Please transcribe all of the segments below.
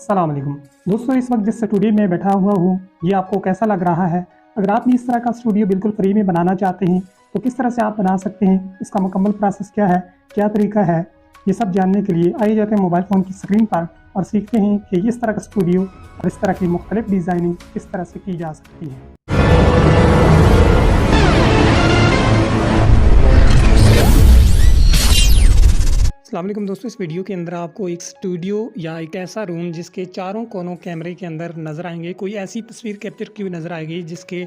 अस्सलाम वालेकुम दोस्तों, इस वक्त जिस स्टूडियो में बैठा हुआ हूँ ये आपको कैसा लग रहा है। अगर आप भी इस तरह का स्टूडियो बिल्कुल फ्री में बनाना चाहते हैं तो किस तरह से आप बना सकते हैं, इसका मुकम्मल प्रोसेस क्या है, क्या तरीका है, ये सब जानने के लिए आइए जाते हैं मोबाइल फ़ोन की स्क्रीन पर और सीखते हैं कि इस तरह का स्टूडियो और इस तरह की मुख्तलिफ डिज़ाइनिंग किस तरह से की जा सकती है। अस्सलाम वालेकुम दोस्तों, इस वीडियो के अंदर आपको एक स्टूडियो या एक ऐसा रूम जिसके चारों कोनों कैमरे के अंदर नज़र आएंगे, कोई ऐसी तस्वीर कैप्चर की हुई नज़र आएगी जिसके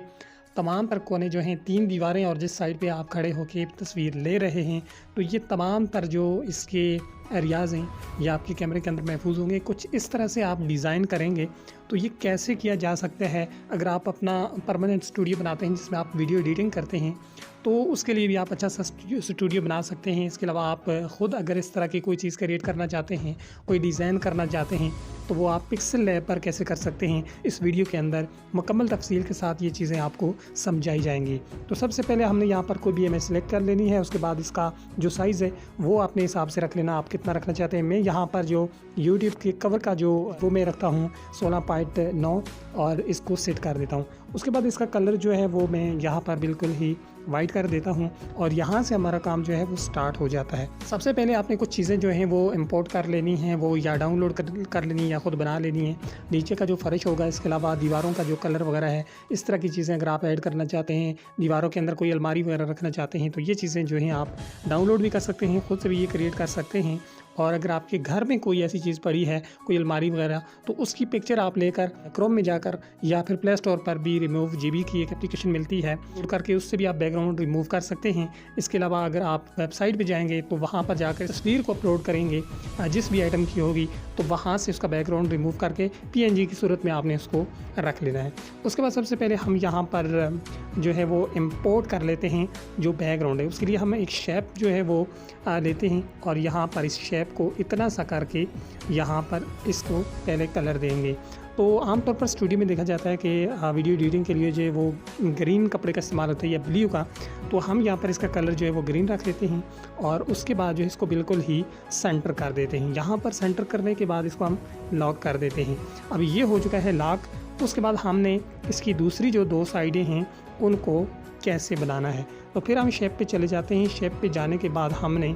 तमाम पर कोने जो हैं 3 दीवारें और जिस साइड पे आप खड़े होकर तस्वीर ले रहे हैं तो ये तमाम पर जो इसके एरियाज़ हैं ये आपके कैमरे के अंदर महफूज होंगे। कुछ इस तरह से आप डिज़ाइन करेंगे तो ये कैसे किया जा सकता है। अगर आप अपना परमानेंट स्टूडियो बनाते हैं जिसमें आप वीडियो एडिटिंग करते हैं तो उसके लिए भी आप अच्छा सा स्टूडियो बना सकते हैं। इसके अलावा आप ख़ुद अगर इस तरह की कोई चीज़ क्रिएट करना चाहते हैं, कोई डिज़ाइन करना चाहते हैं तो वो आप पिक्सल लैब पर कैसे कर सकते हैं, इस वीडियो के अंदर मुकम्मल तफसील के साथ ये चीज़ें आपको समझाई जाएंगी। तो सबसे पहले हमने यहाँ पर कोई भी इमेज सेलेक्ट कर लेनी है। उसके बाद इसका जो साइज़ है वो अपने हिसाब से रख लेना, आप कितना रखना चाहते हैं। मैं यहाँ पर जो यूट्यूब के कवर का जो वो मैं रखता हूँ 16.9 और इसको सेट कर देता हूँ। उसके बाद इसका कलर जो है वो मैं यहाँ पर बिल्कुल ही वाइट कर देता हूँ और यहाँ से हमारा काम जो है वो स्टार्ट हो जाता है। सबसे पहले आपने कुछ चीज़ें जो हैं वो इंपोर्ट कर लेनी हैं, वो या डाउनलोड कर लेनी है या ख़ुद बना लेनी है। नीचे का जो फर्श होगा, इसके अलावा दीवारों का जो कलर वगैरह है, इस तरह की चीज़ें अगर आप ऐड करना चाहते हैं, दीवारों के अंदर कोई अलमारी वगैरह रखना चाहते हैं तो ये चीज़ें जो हैं आप डाउनलोड भी कर सकते हैं, ख़ुद से भी ये क्रिएट कर सकते हैं। और अगर आपके घर में कोई ऐसी चीज़ पड़ी है, कोई अलमारी वगैरह, तो उसकी पिक्चर आप लेकर क्रोम में जाकर या फिर प्ले स्टोर पर भी रिमूव जीबी की एक एप्लीकेशन मिलती है, उड़ करके उससे भी आप बैकग्राउंड रिमूव कर सकते हैं। इसके अलावा अगर आप वेबसाइट पे जाएंगे तो वहाँ पर जाकर तस्वीर को अपलोड करेंगे जिस भी आइटम की होगी तो वहाँ से उसका बैकग्राउंड रिमूव करके PNG की सूरत में आपने उसको रख लेना है। उसके बाद सबसे पहले हम यहाँ पर जो है वो इम्पोर्ट कर लेते हैं जो बैकग्राउंड है। उसके लिए हम एक शेप जो है वो लेते हैं और यहाँ पर इस शेप को इतना सा करके यहाँ पर इसको पहले कलर देंगे। तो आमतौर पर स्टूडियो में देखा जाता है कि वीडियो एडिटिंग के लिए जो वो ग्रीन कपड़े का इस्तेमाल होता है या ब्लू का, तो हम यहाँ पर इसका कलर जो है वो ग्रीन रख लेते हैं और उसके बाद जो है इसको बिल्कुल ही सेंटर कर देते हैं। यहाँ पर सेंटर करने के बाद इसको हम लॉक कर देते हैं। अब ये हो चुका है लॉक। उसके बाद हमने इसकी दूसरी जो 2 साइडें हैं उनको कैसे बनाना है, तो फिर हम शेप पे चले जाते हैं। शेप पे जाने के बाद हमने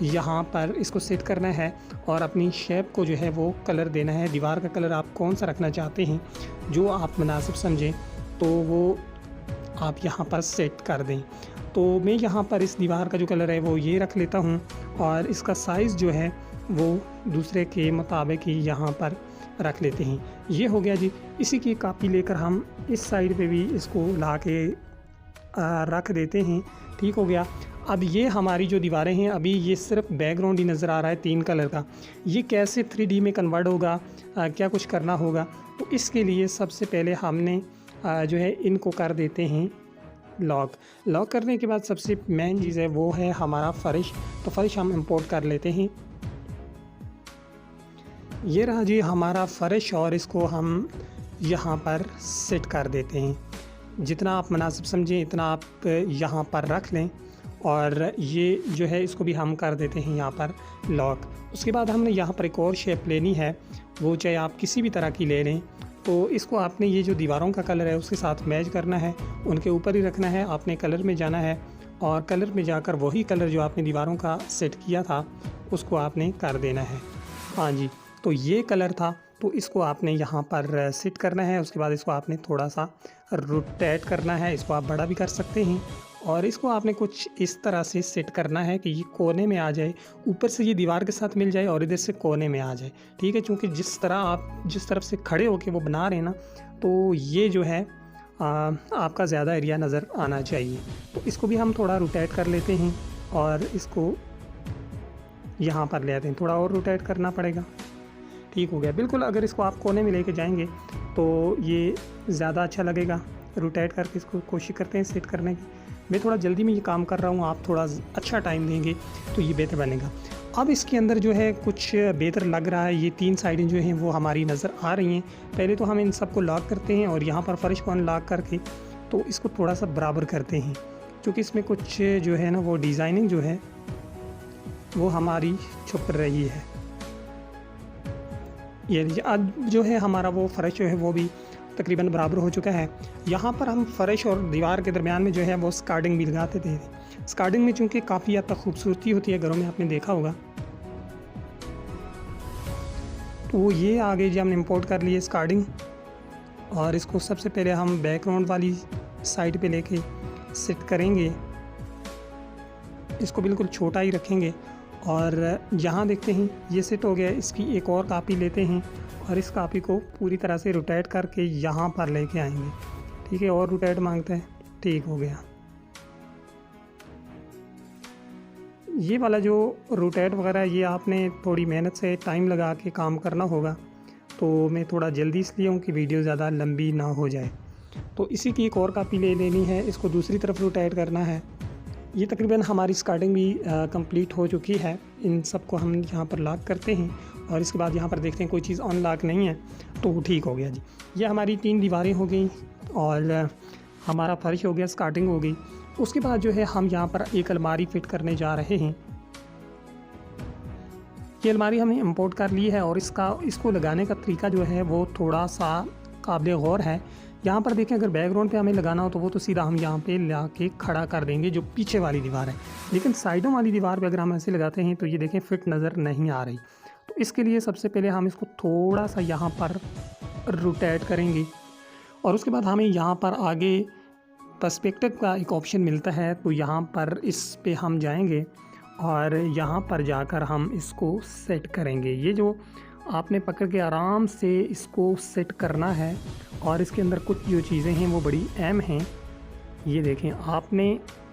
यहाँ पर इसको सेट करना है और अपनी शेप को जो है वो कलर देना है। दीवार का कलर आप कौन सा रखना चाहते हैं, जो आप मुनासिब समझें तो वो आप यहाँ पर सेट कर दें। तो मैं यहाँ पर इस दीवार का जो कलर है वो ये रख लेता हूँ और इसका साइज़ जो है वो दूसरे के मुताबिक ही यहाँ पर रख लेते हैं। ये हो गया जी। इसी की कापी लेकर हम इस साइड पे भी इसको ला के रख देते हैं। ठीक हो गया। अब ये हमारी जो दीवारें हैं, अभी ये सिर्फ बैकग्राउंड ही नज़र आ रहा है 3 कलर का। ये कैसे 3D में कन्वर्ट होगा, क्या कुछ करना होगा, तो इसके लिए सबसे पहले हमने जो है इनको कर देते हैं लॉक। लॉक करने के बाद सबसे मेन चीज़ है वो है हमारा फ़र्श। तो फ़र्श हम इंपोर्ट कर लेते हैं। ये रहा जी हमारा फ़र्श और इसको हम यहाँ पर सेट कर देते हैं। जितना आप मुनासिब समझें इतना आप यहाँ पर रख लें और ये जो है इसको भी हम कर देते हैं यहाँ पर लॉक। उसके बाद हमने यहाँ पर एक और शेप लेनी है, वो चाहे आप किसी भी तरह की ले लें। तो इसको आपने ये जो दीवारों का कलर है उसके साथ मैच करना है, उनके ऊपर ही रखना है। आपने कलर में जाना है और कलर में जाकर वही कलर जो आपने दीवारों का सेट किया था उसको आपने कर देना है। हाँ जी, तो ये कलर था तो इसको आपने यहाँ पर सेट करना है। उसके बाद इसको आपने थोड़ा सा रोटेट करना है, इसको आप बड़ा भी कर सकते हैं और इसको आपने कुछ इस तरह से सेट करना है कि ये कोने में आ जाए, ऊपर से ये दीवार के साथ मिल जाए और इधर से कोने में आ जाए। ठीक है, क्योंकि जिस तरह आप जिस तरफ से खड़े होके वो बना रहे हैं ना, तो ये जो है आपका ज़्यादा एरिया नज़र आना चाहिए। तो इसको भी हम थोड़ा रोटेट कर लेते हैं और इसको यहाँ पर ले आते हैं। थोड़ा और रोटेट करना पड़ेगा। ठीक हो गया बिल्कुल। अगर इसको आप कोने में लेके जाएंगे तो ये ज़्यादा अच्छा लगेगा। रोटेट करके इसको कोशिश करते हैं सेट करने की। मैं थोड़ा जल्दी में ये काम कर रहा हूँ, आप थोड़ा अच्छा टाइम देंगे तो ये बेहतर बनेगा। अब इसके अंदर जो है कुछ बेहतर लग रहा है। ये 3 साइडें जो हैं वो हमारी नज़र आ रही हैं। पहले तो हम इन सबको लॉक करते हैं और यहाँ पर फ़र्श को अनलॉक करके तो इसको थोड़ा सा बराबर करते हैं, क्योंकि इसमें कुछ जो है ना वो डिज़ाइनिंग जो है वो हमारी छुप रही है। ये लीजिए, अब जो है हमारा वो फ़र्श जो है वो भी तकरीबन बराबर हो चुका है। यहाँ पर हम फ़र्श और दीवार के दरमियान में जो है वो स्कार्डिंग भी लगाते थे। स्कार्डिंग में चूँकि काफ़ी हद तक खूबसूरती होती है घरों में, आपने देखा होगा। तो ये आगे जी हमने इंपोर्ट कर लिए स्कार्डिंग, और इसको सबसे पहले हम बैकग्राउंड वाली साइड पे लेके सेट करेंगे। इसको बिल्कुल छोटा ही रखेंगे और यहाँ देखते हैं ये सेट हो गया। इसकी एक और कापी लेते हैं और इस कापी को पूरी तरह से रोटेट करके यहाँ पर लेके आएंगे। ठीक है, और रोटेट मांगता है, ठीक हो गया। ये वाला जो रोटेट वगैरह ये आपने थोड़ी मेहनत से टाइम लगा के काम करना होगा, तो मैं थोड़ा जल्दी इसलिए हूँ कि वीडियो ज़्यादा लंबी ना हो जाए। तो इसी की एक और कापी ले लेनी है, इसको दूसरी तरफ रोटेट करना है। ये तकरीबन हमारी स्कार्डिंग भी कंप्लीट हो चुकी है। इन सब को हम यहाँ पर लॉक करते हैं और इसके बाद यहाँ पर देखते हैं कोई चीज़ अनलॉक नहीं है, तो ठीक हो गया जी। ये हमारी 3 दीवारें हो गई और हमारा फर्श हो गया, स्कार्डिंग हो गई। उसके बाद जो है हम यहाँ पर एक अलमारी फ़िट करने जा रहे हैं। ये अलमारी हमने इंपोर्ट कर ली है और इसको लगाने का तरीका जो है वो थोड़ा सा काबिल गौर है। यहाँ पर देखें, अगर बैकग्राउंड पे हमें लगाना हो तो वो तो सीधा हम यहाँ पे ला के खड़ा कर देंगे जो पीछे वाली दीवार है, लेकिन साइडों वाली दीवार पे अगर हम ऐसे लगाते हैं तो ये देखें फिट नज़र नहीं आ रही। तो इसके लिए सबसे पहले हम इसको थोड़ा सा यहाँ पर रोटेट करेंगे और उसके बाद हमें यहाँ पर आगे पर्सपेक्टिव का एक ऑप्शन मिलता है, तो यहाँ पर इस पे हम जाएंगे और यहाँ पर जाकर हम इसको सेट करेंगे। ये जो आपने पकड़ के आराम से इसको सेट करना है और इसके अंदर कुछ जो चीज़ें हैं वो बड़ी अहम हैं। ये देखें,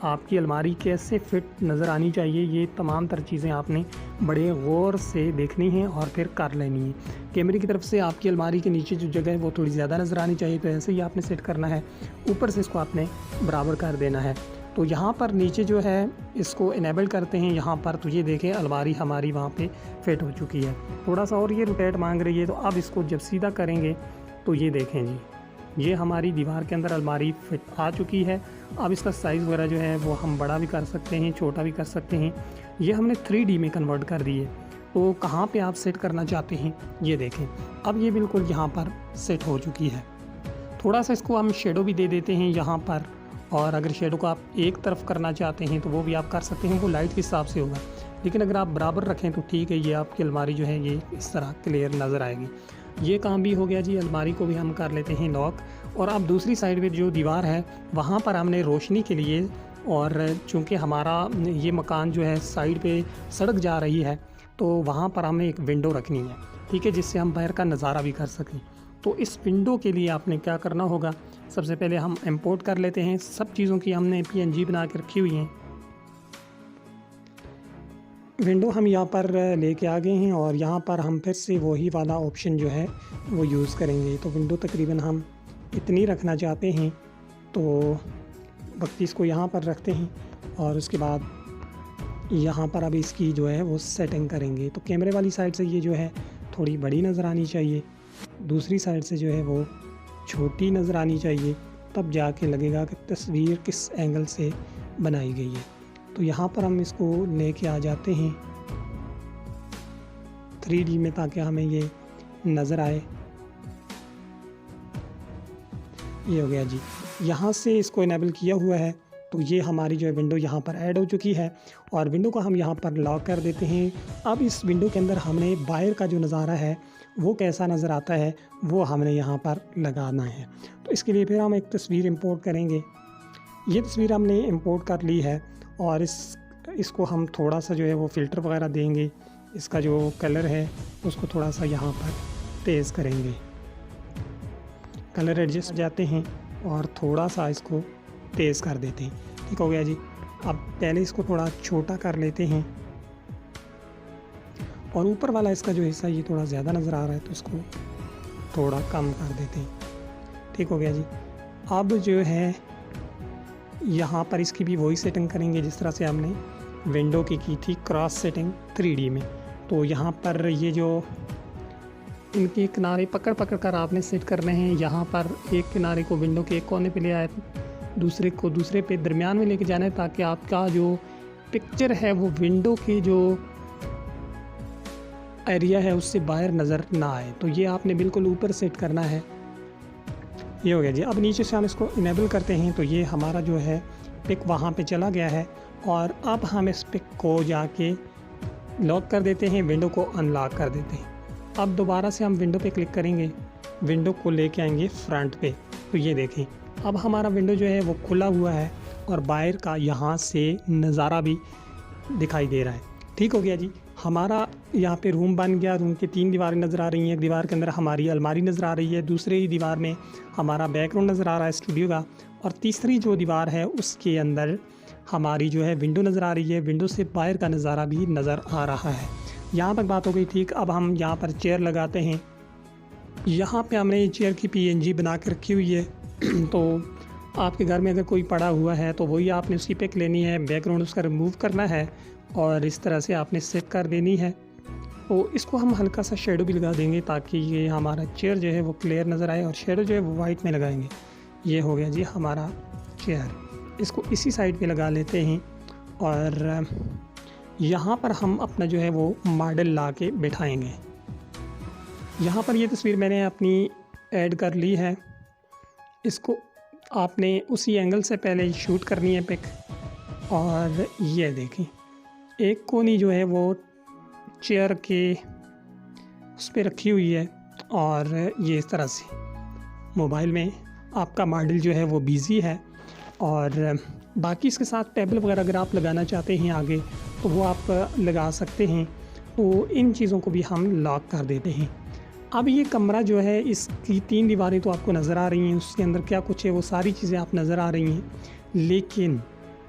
आपकी अलमारी कैसे फिट नज़र आनी चाहिए, ये तमाम तर चीज़ें आपने बड़े गौर से देखनी है और फिर कर लेनी है। कैमरे की तरफ से आपकी अलमारी के नीचे जो जगह है वो थोड़ी ज़्यादा नज़र आनी चाहिए, तो ऐसे ही आपने सेट करना है। ऊपर से इसको आपने बराबर कर देना है। तो यहाँ पर नीचे जो है इसको इनेबल करते हैं यहाँ पर, तो ये देखें अलमारी हमारी वहाँ पे फिट हो चुकी है। थोड़ा सा और ये रोटेट मांग रही है, तो अब इसको जब सीधा करेंगे तो ये देखें जी, ये हमारी दीवार के अंदर अलमारी फिट आ चुकी है। अब इसका साइज़ वगैरह जो है वो हम बड़ा भी कर सकते हैं, छोटा भी कर सकते हैं। ये हमने 3D में कन्वर्ट कर दी है। तो कहाँ पे आप सेट करना चाहते हैं ये देखें। अब ये बिल्कुल यहाँ पर सेट हो चुकी है। थोड़ा सा इसको हम शेडो भी दे देते हैं यहाँ पर, और अगर शेडो को आप एक तरफ करना चाहते हैं तो वो भी आप कर सकते हैं, वो लाइट के हिसाब से होगा। लेकिन अगर आप बराबर रखें तो ठीक है, ये आपकी अलमारी जो है ये इस तरह क्लियर नज़र आएगी। ये काम भी हो गया जी। अलमारी को भी हम कर लेते हैं लॉक। और अब दूसरी साइड में जो दीवार है वहाँ पर हमने रोशनी के लिए, और चूँकि हमारा ये मकान जो है साइड पे सड़क जा रही है, तो वहाँ पर हमें एक विंडो रखनी है, ठीक है, जिससे हम बाहर का नज़ारा भी कर सकें। तो इस विंडो के लिए आपने क्या करना होगा, सबसे पहले हम इंपोर्ट कर लेते हैं। सब चीज़ों की हमने PNG बना के रखी हुई हैं। विंडो हम यहाँ पर लेके आ गए हैं और यहाँ पर हम फिर से वही वाला ऑप्शन जो है वो यूज़ करेंगे। तो विंडो तकरीबन हम इतनी रखना चाहते हैं, तो वक्त इसको यहाँ पर रखते हैं और उसके बाद यहाँ पर अब इसकी जो है वो सेटिंग करेंगे। तो कैमरे वाली साइड से ये जो है थोड़ी बड़ी नज़र आनी चाहिए, दूसरी साइड से जो है वो छोटी नज़र आनी चाहिए, तब जाके लगेगा कि तस्वीर किस एंगल से बनाई गई है। तो यहाँ पर हम इसको लेके आ जाते हैं 3D में, ताकि हमें ये नज़र आए। ये हो गया जी। यहाँ से इसको इनेबल किया हुआ है, तो ये हमारी जो है विंडो यहाँ पर ऐड हो चुकी है और विंडो को हम यहाँ पर लॉक कर देते हैं। अब इस विंडो के अंदर हमने बाहर का जो नज़ारा है वो कैसा नज़र आता है वो हमने यहाँ पर लगाना है। तो इसके लिए फिर हम एक तस्वीर इंपोर्ट करेंगे। ये तस्वीर हमने इंपोर्ट कर ली है और इसको हम थोड़ा सा जो है वो फ़िल्टर वगैरह देंगे। इसका जो कलर है उसको थोड़ा सा यहाँ पर तेज़ करेंगे, कलर एडजस्ट जाते हैं और थोड़ा सा इसको तेज़ कर देते हैं। ठीक हो गया जी। अब पहले इसको थोड़ा छोटा कर लेते हैं और ऊपर वाला इसका जो हिस्सा ये थोड़ा ज़्यादा नज़र आ रहा है, तो इसको थोड़ा कम कर देते हैं। ठीक हो गया जी। अब जो है यहाँ पर इसकी भी वही सेटिंग करेंगे जिस तरह से हमने विंडो की थी, क्रॉस सेटिंग 3D में। तो यहाँ पर ये जो इनके किनारे पकड़ कर आपने सेट करने हैं। यहाँ पर एक किनारे को विंडो के एक कोने पे ले आए, दूसरे को दूसरे पे दरमियान में लेके जाना है, ताकि आपका जो पिक्चर है वो विंडो के जो एरिया है उससे बाहर नज़र ना आए। तो ये आपने बिल्कुल ऊपर सेट करना है। ये हो गया जी। अब नीचे से हम इसको इनेबल करते हैं तो ये हमारा जो है पिक वहाँ पे चला गया है। और अब हम इस पिक को जाके लॉक कर देते हैं, विंडो को अनलॉक कर देते हैं। अब दोबारा से हम विंडो पे क्लिक करेंगे, विंडो को लेके आएंगे फ्रंट पे। तो ये देखें अब हमारा विंडो जो है वो खुला हुआ है और बाहर का यहाँ से नज़ारा भी दिखाई दे रहा है। ठीक हो गया जी। हमारा यहाँ पे रूम बन गया। रूम की 3 दीवारें नज़र आ रही हैं। एक दीवार के अंदर हमारी अलमारी नज़र आ रही है, दूसरे ही दीवार में हमारा बैकग्राउंड नज़र आ रहा है स्टूडियो का, और तीसरी जो दीवार है उसके अंदर हमारी जो है विंडो नज़र आ रही है। विंडो से बाहर का नज़ारा भी नज़र आ रहा है। यहाँ तक बात हो गई ठीक। अब हम यहाँ पर चेयर लगाते हैं। यहाँ पे हमने चेयर की PNG बना के रखी हुई है। तो आपके घर में अगर कोई पड़ा हुआ है तो वही आपने उसकी पिक लेनी है, बैकग्राउंड उसका रिमूव करना है और इस तरह से आपने सेट कर देनी है। तो इसको हम हल्का सा शेडो भी लगा देंगे ताकि ये हमारा चेयर जो है वो क्लियर नज़र आए, और शेडो जो है वो वाइट में लगाएंगे। ये हो गया जी हमारा चेयर। इसको इसी साइड पे लगा लेते हैं और यहाँ पर हम अपना जो है वो मॉडल ला के बिठाएँगे। यहाँ पर ये तस्वीर मैंने अपनी ऐड कर ली है। इसको आपने उसी एंगल से पहले शूट करनी है पिक। और ये देखें एक कोनी जो है वो चेयर के उस पर रखी हुई है और ये इस तरह से मोबाइल में आपका मॉडल जो है वो बिज़ी है। और बाकी इसके साथ टेबल वगैरह अगर आप लगाना चाहते हैं आगे तो वो आप लगा सकते हैं। तो इन चीज़ों को भी हम लॉक कर देते हैं। अब ये कमरा जो है इसकी 3 दीवारें तो आपको नज़र आ रही हैं, उसके अंदर क्या कुछ है वो सारी चीज़ें आप नज़र आ रही हैं, लेकिन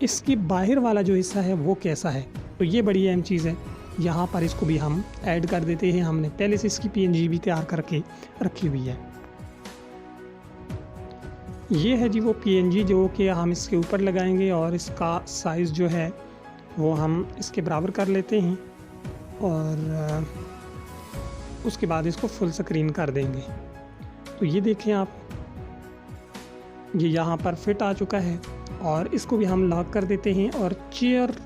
इसके बाहर वाला जो हिस्सा है वो कैसा है, तो ये बड़ी अहम चीज़ है। यहाँ पर इसको भी हम ऐड कर देते हैं। हमने पहले से इसकी PNG भी तैयार करके रखी हुई है। ये है जी वो PNG जो कि हम इसके ऊपर लगाएंगे और इसका साइज़ जो है वो हम इसके बराबर कर लेते हैं और उसके बाद इसको फुल स्क्रीन कर देंगे। तो ये देखें आप, ये यहाँ पर फिट आ चुका है और इसको भी हम लॉक कर देते हैं। और चेयर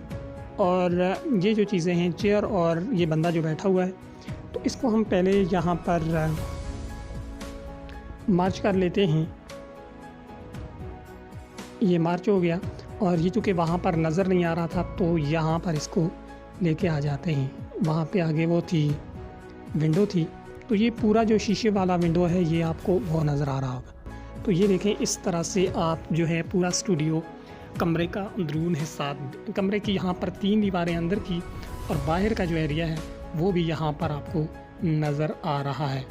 और ये जो चीज़ें हैं, चेयर और ये बंदा जो बैठा हुआ है, तो इसको हम पहले यहाँ पर मार्च कर लेते हैं। ये मार्च हो गया और ये चूँकि वहाँ पर नज़र नहीं आ रहा था तो यहाँ पर इसको लेके आ जाते हैं। वहाँ पे आगे वो थी विंडो थी, तो ये पूरा जो शीशे वाला विंडो है ये आपको वो नज़र आ रहा होगा। तो ये देखें इस तरह से आप जो है पूरा स्टूडियो कमरे का अंदरून हिस्सा, कमरे की यहाँ पर 3 दीवारें अंदर की और बाहर का जो एरिया है वो भी यहाँ पर आपको नज़र आ रहा है।